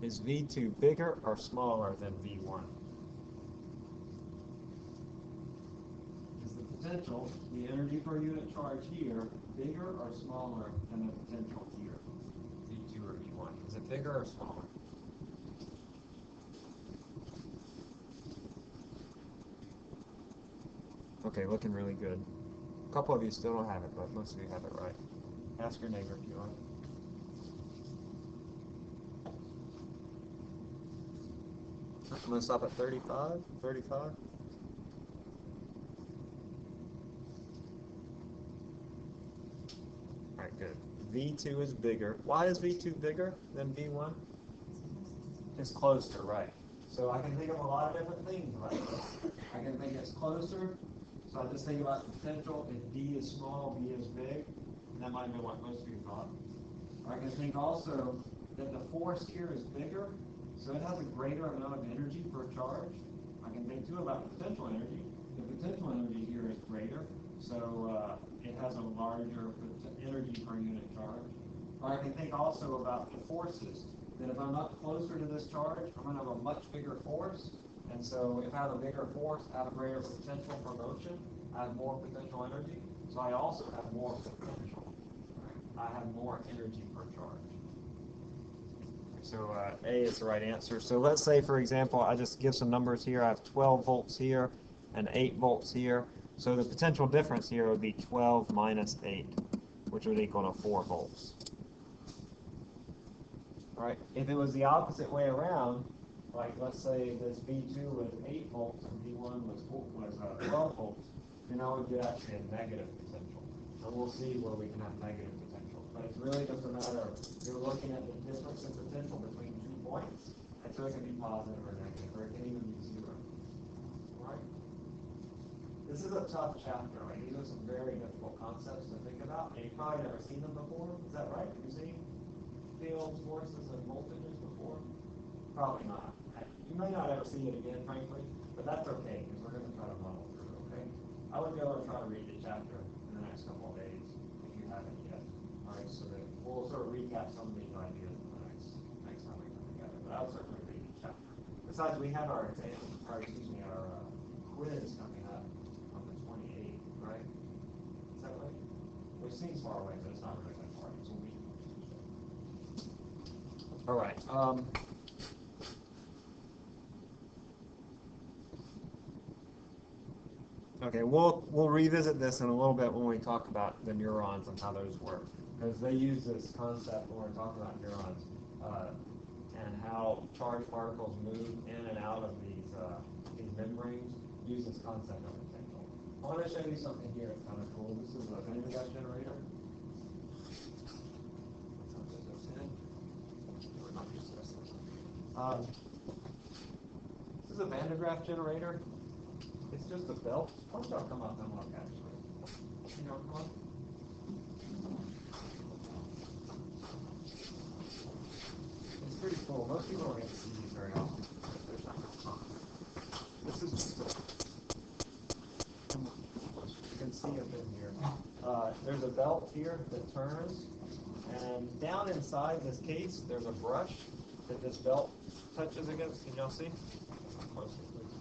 Speaker 1: Is V2 bigger or smaller than V1? potential, the energy per unit charge here, bigger or smaller than the potential here? V2 or V1? Is it bigger or smaller? Okay, looking really good. A couple of you still don't have it, but most of you have it right. Ask your neighbor if you want. I'm going to stop at 35. 35. All right, good. V2 is bigger. Why is V2 bigger than V1? It's closer, right. So I can think of a lot of different things like this. I can think it's closer, so I just think about the potential. If D is small, V is big. And that might have been what most of you thought. I can think also that the force here is bigger, so it has a greater amount of energy per charge. I can think too about the potential energy. The potential energy here is greater, so it has a larger energy per unit charge. Or I can think also about the forces, that if I'm up closer to this charge, I'm going to have a much bigger force. And so if I have a bigger force, I have a greater potential for motion, I have more potential energy, so I also have more potential. Right? I have more energy per charge. So A is the right answer. So let's say, for example, I just give some numbers here. I have 12 volts here and 8 volts here. So the potential difference here would be 12 minus 8, which would equal to 4 volts. All right. If it was the opposite way around, like let's say this V2 was 8 volts and V1 was 12 volts, then I would get actually a negative potential. And we'll see where we can have negative potential. But it's really just a matter of you're looking at the difference in potential between 2 points, and so it can be positive or negative, or it can even be 0. All right? This is a tough chapter. Right? These are some very difficult concepts to think about, and you've probably never seen them before. Is that right? Have you seen fields, forces, and voltages before? Probably not. You may not ever see it again, frankly, but that's okay, because we're going to try to muddle through it, okay? I would go and try to read the chapter in the next couple of days, if you haven't yet. All right, so that we'll sort of recap some of these ideas in the next time we come together. But I would certainly read the chapter. Besides, we have our exam, or excuse me, our quiz coming up on the 28th, right? Is that right? Which seems far away, but it's not really that far. It's a week. All right. Okay, we'll revisit this in a little bit when we talk about the neurons and how those work, because they use this concept when we're talking about neurons and how charged particles move in and out of these membranes. Use this concept of potential. I want to show you something here. It's kind of cool. This is a Van de Graaff generator. This is a Van de Graaff generator. It's just a belt. Why don't y'all come up and look, actually? Can y'all come up? It's pretty cool. Most people don't get to see these very often. This is just you can see up in here. There's a belt here that turns, and down inside this case, there's a brush that this belt touches against. Can y'all see? Closely, please.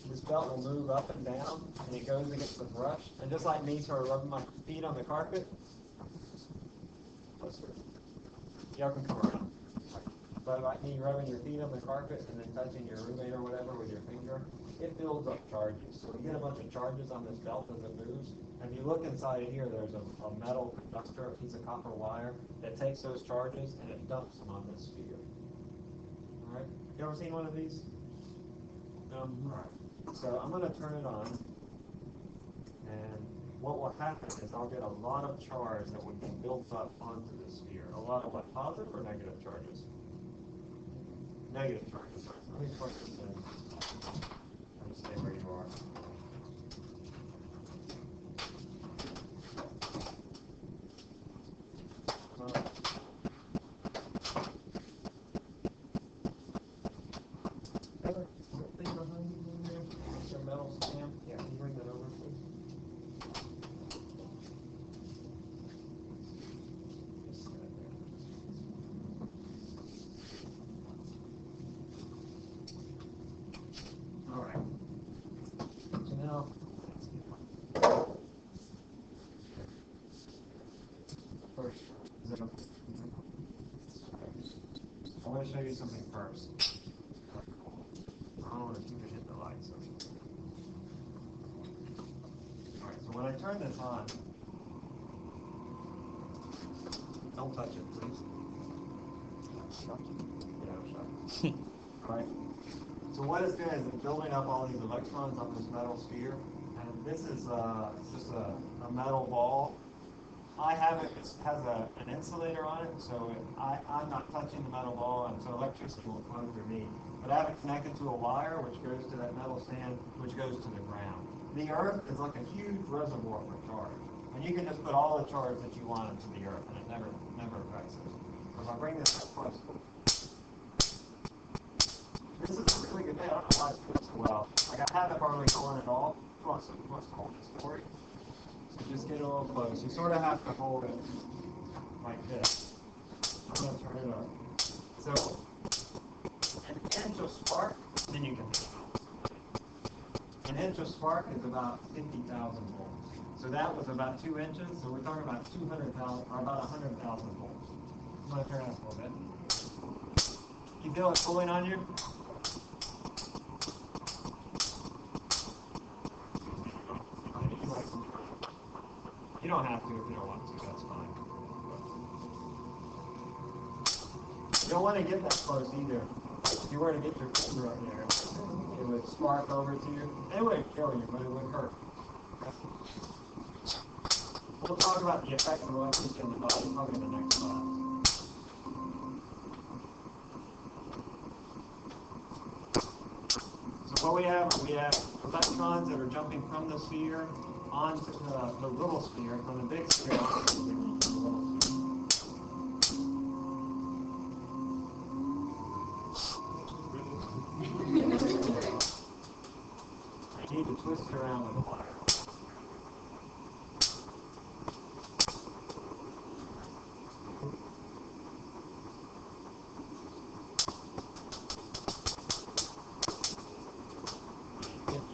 Speaker 1: This belt will move up and down, and it goes against the brush. And just like me sort of rubbing my feet on the carpet, y'all can come around. But like me rubbing your feet on the carpet and then touching your roommate or whatever with your finger, it builds up charges. So we get a bunch of charges on this belt as it moves. And if you look inside of here, there's a metal conductor, a piece of copper wire, that takes those charges and it dumps them on this sphere. All right? You ever seen one of these? No? All right. So I'm going to turn it on, and what will happen is I'll get a lot of charge that would be built up onto the sphere. A lot of what, positive or negative charges? Negative charges. Let me plug this in. And stay where you are. Metal stamp. Yeah, can you bring that over, please? All right. So now show you something first. I don't want to keep it hit the light. So. All right, so when I turn this on, don't touch it, please. Yeah, all right. So what it's doing is it's building up all these electrons on this metal sphere, and this is just a metal ball. I have it has an insulator on it, so I'm not touching the metal ball, and so electricity will flow through me. But I have it connected to a wire, which goes to that metal stand, which goes to the ground. The Earth is like a huge reservoir for charge, and you can just put all the charge that you want into the Earth, and it never affects it. So if I bring this up close, this is a really good day. I don't know why it's doing so well. Like I haven't hardly gone at all. Let's hold this for you. Just get a little close. You sort of have to hold it like this. I'm going to turn it up. So, an inch of spark, then you can. An inch of spark is about 50,000 volts. So that was about 2 inches. So we're talking about 200,000 or about 100,000 volts. I'm going to turn it up a little bit. You feel it pulling on you? You don't have to if you don't want to, that's fine. You don't want to get that close either. If you were to get your finger up there, it would spark over to you. It wouldn't kill you, but it would hurt. We'll talk about the effects of electricity on the body probably in the next class. So what we have electrons that are jumping from the sphere onto the little sphere, from the big sphere onto the little sphere. I need to twist it around with a wire.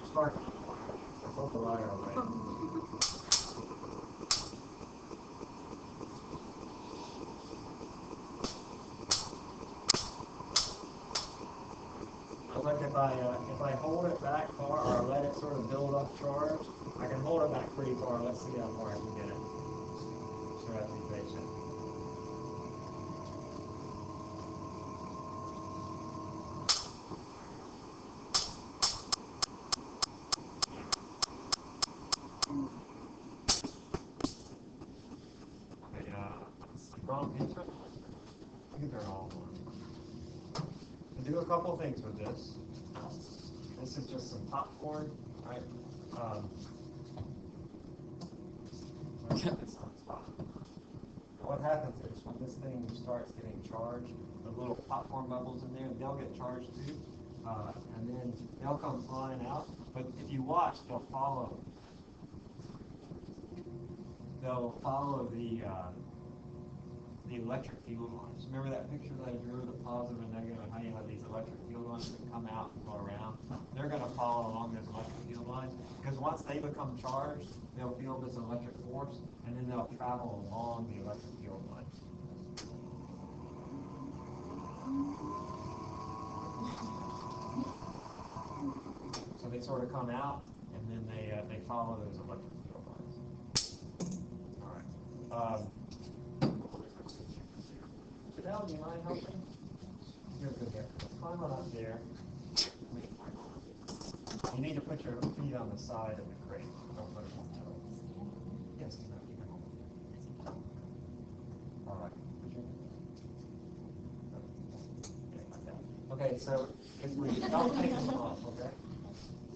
Speaker 1: Spark. Hold the wire away. Like if I hold it back far or let it sort of build up charge, I can hold it back pretty far. Let's see how far I can get it. So I have to be patient. Wrong answer? You can turn all on. Do a couple things with this. This is just some popcorn, right? What happens is when this thing starts getting charged, the little popcorn bubbles in there, they'll get charged too, and then they'll come flying out. But if you watch, they'll follow the electric field lines. Remember that picture that I drew, the positive and negative, and how you have these electric field lines that come out and go around? They're going to follow along those electric field lines, because once they become charged, they'll feel this electric force, and then they'll travel along the electric field lines. So they sort of come out, and then they follow those electric field lines. All right. Janelle, do you mind helping? You're good there. Climb on up there. You need to put your feet on the side of the crate. Don't put them on the toe. Yes, you can hold it. All right. Okay, so if we don't take them off, okay?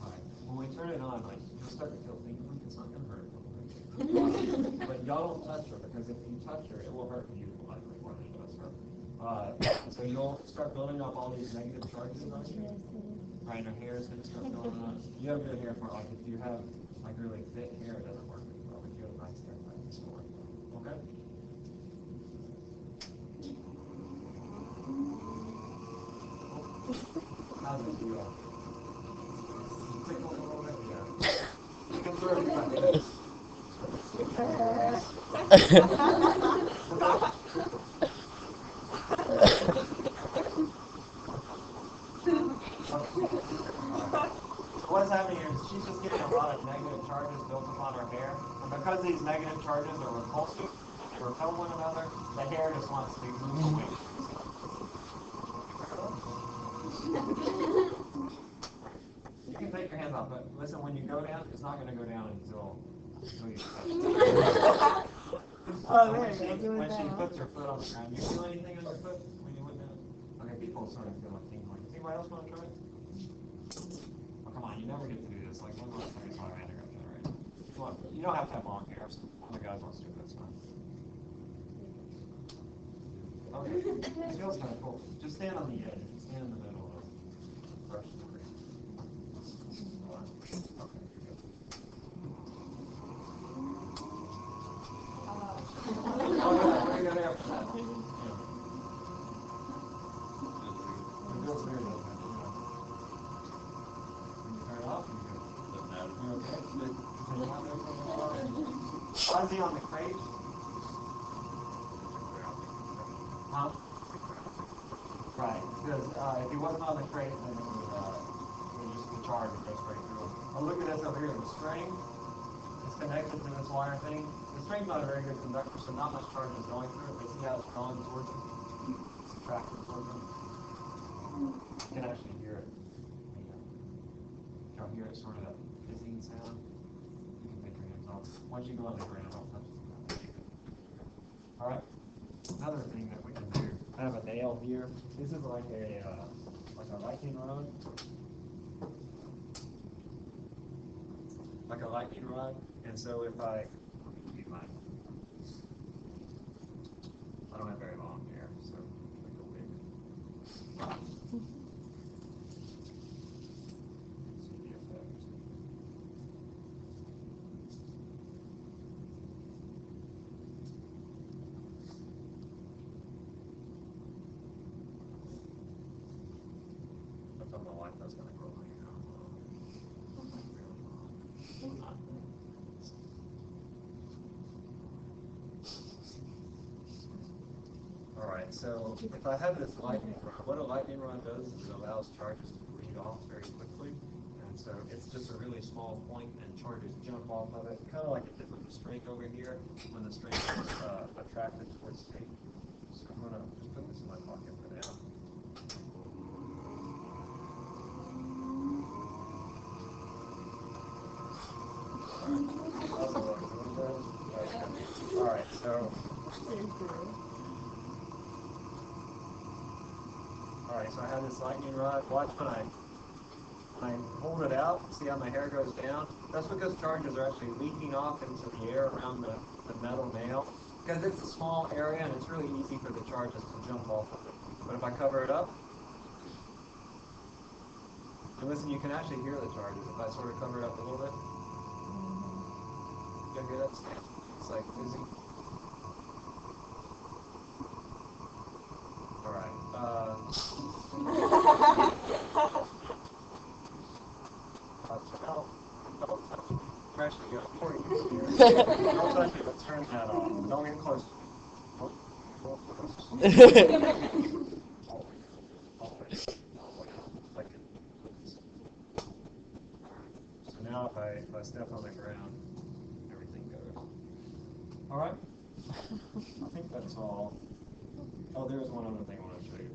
Speaker 1: All right. When we turn it on, like you'll start to feel things like it's not going to hurt. But y'all don't touch her, because if you touch her, it will hurt you likely more than it does her. So you'll start building up all these negative charges on you. Right, her hair is going to start building up. You have good hair for like if you have like really thick hair, it doesn't work as well. But you have nice hair, like this will work. Okay. How's it feel? Tickle a little bit, yeah. You can throw it back. What's happening here is she's just getting a lot of negative charges built upon her hair. And because these negative charges are repulsive, they repel one another, the hair just wants to move away. You can take your hands off, but listen, when you go down, it's not going to go down until you touch it. When she puts her foot on the ground, you feel anything on your foot when you went down? Okay, people sort of feel like tingling. Does anybody else want to try it? Oh, come on, you never get to do this. Like, one last time, I had to go down, right? Come on, you don't have to have long hair. So one of the guys wants to do it, that's fine. Okay, it feels kind of cool. Just stand on the edge. Stand in the middle of the brush. Was he on the crate? Huh? Right, because if he wasn't on the crate, then it would just the charge would go straight through him. Oh, look at this over here. The string is connected to this wire thing. The string's not a very good conductor, so not much charge is going through it. But see how it's drawn towards it? It's attracted towards it. You can actually hear it. You can hear it sort of that fizzing sound. You can take your hands off. Once you go on the ground, I'll touch it. All right. Another thing that we can do. I have a nail here. This is like a lightning rod. Like a lightning rod. And so if I don't have very long hair, so I go big. I thought my wife was going to grow my hair. Alright, so if I have this lightning rod, what a lightning rod does is it allows charges to bleed off very quickly. And so it's just a really small point and charges jump off of it, kind of like it did with the string over here when the string was attracted towards tape. So I'm going to just put this in my pocket for now. Alright, so I have this lightning rod. Watch when I hold it out, see how my hair goes down? That's because charges are actually leaking off into the air around the metal nail. Because it's a small area and it's really easy for the charges to jump off of it. But if I cover it up, and listen, you can actually hear the charges if I sort of cover it up a little bit. You hear that? It's like fizzing. Alright. Don't touch it. We're actually going to pour you here. Don't touch it, but turn that off. Don't get close. So now if I step on the ground, everything goes. Alright. I think that's all. Oh, there's one other thing I want to show you.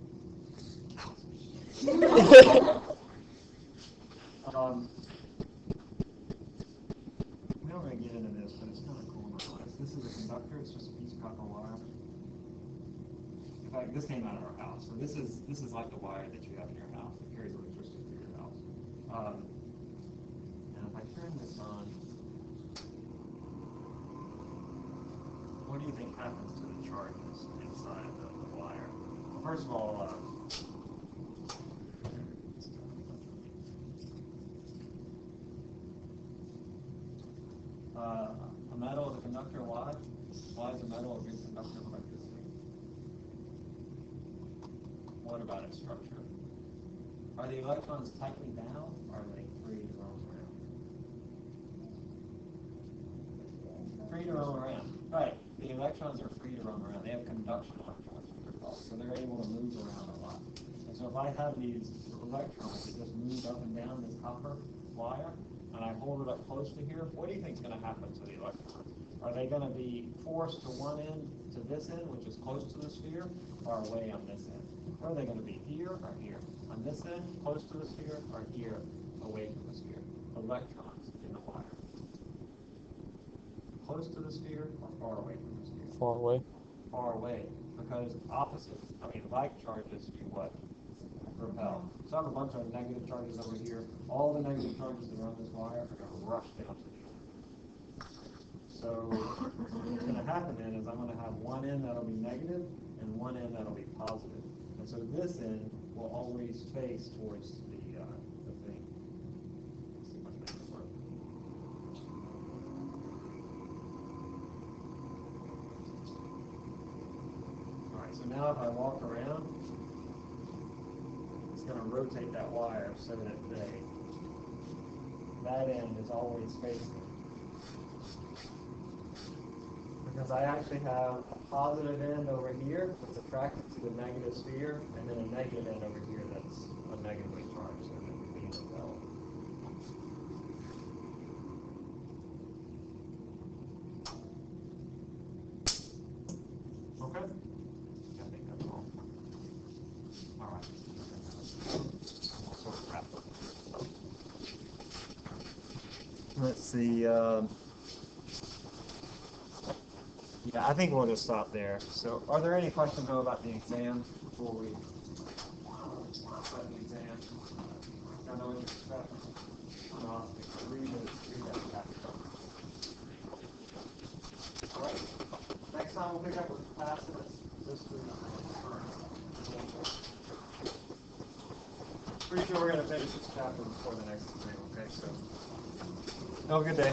Speaker 1: We don't really get into this, but it's kind of cool nonetheless. This is a conductor. It's just a piece of copper wire. In fact, this came out of our house. So this is like the wire that you have in your house. It carries electricity through your house. And if I turn this on, what do you think happens to the charges inside the wire? Well, first of all, a metal is a conductor. Why? Why is a metal a good conductor of electricity? What about its structure? Are the electrons tightly bound, or are they free to roam around? Free to roam around. Right. The electrons are free to roam around. They have conduction electrons, so they're able to move around a lot. And And so if I have these electrons that just move up and down this copper wire, and I hold it up close to here, what do you think is going to happen to the electrons? Are they going to be forced to one end, to this end, which is close to the sphere, or away on this end? Or are they going to be here or here? On this end, close to the sphere, or here, away from the sphere? Electrons in the wire. Close to the sphere or far away from the sphere?
Speaker 3: Far away.
Speaker 1: Far away, because like charges do what? Repel. So I have a bunch of negative charges over here. All the negative charges that are on this wire are going to rush down to the end. So what's going to happen then is I'm going to have one end that'll be negative and one end that'll be positive. And so this end will always face towards the thing. Let's see if I can make this work. Alright, so now if I walk around, it's going to rotate that wire so that that end is always facing. Because I actually have a positive end over here that's attracted to the negative sphere, and then a negative end over here that's a negatively charged, so that would be repelled. Okay? I think that's all. Alright. Sort of wrap up. Let's see. Yeah, I think we'll just stop there. So, are there any questions though about the exam before we start the exam? I know it's read that chapter. All right. Next time we'll pick up with capacitance. This week. Pretty sure we're going to finish this chapter before the next exam. Okay, so have a good day.